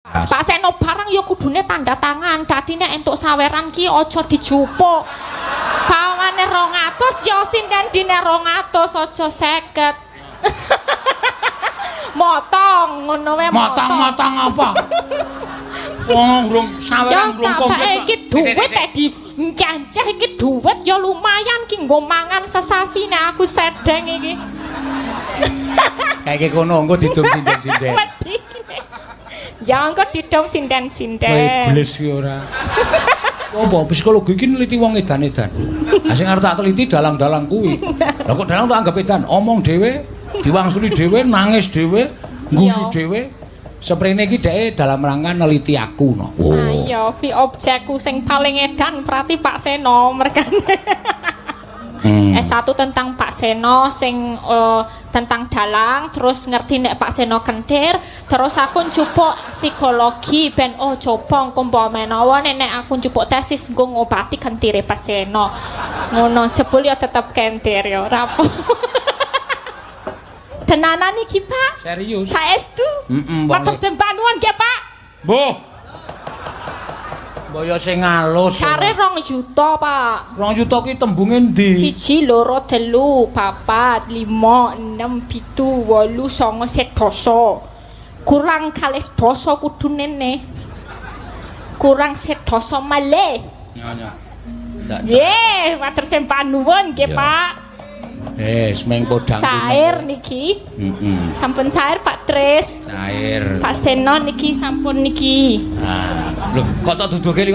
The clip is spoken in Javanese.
Pak Seno barang ya kudune tanda tangan. Dadine entuk saweran ki aja dijupuk. Bawane 200 ya sinden dine 200 aja 50. Motong ngono wae motong. Motong apa? Wong urung saweran urung komplit. Iki dhuwit nek dicancah iki dhuwit ya lumayan ki nggo mangan sesasi nek aku sedeng iki. Kayak kono engko didum sinden-sinden. Ya engko didum sinden-sinden. Iblis ki ora. Apa psikologi iki neliti wong edan-edan. Lah sing arep tak teliti dalang-dalang kuwi. Lah kok dalang tak anggap edan, omong dhewe, diwangsuli dhewe, nangis dhewe, ngguyu dhewe. Seprene iki dhek dalam rangka neliti aku no. Oh. Ayo, pi objekku sing paling edan berarti Pak Seno mergane. S1 tentang Pak Seno sing tentang dalang, terus ngerti nek Pak Seno kentir, terus aku njupuk psikologi ben coba engko menawa nek aku njupuk tesis nggo ngobati kentire Pak Seno. Ngono jebul ya tetep kentir ya ora apa. Tenanan iki Pak? Serius? Saestu? Matur sembah nuwun nggih Pak. Mbah. Mbaya sing alus. Care 2 juta Pak. 2 juta ki tembunge ndi? 1, 2, 3, 4, 5, 6, 7, 8, 9, 10. Kurang kalih dosa kudune ne. Kurang sedoso malih. Nyonya. Nggih, matur sembah nuwun nggih Pak. Semeng podang cair niki. Sampun cair Pak Tris. Cair. Pak Seno niki sampun niki. Nah, lho kok tak duduke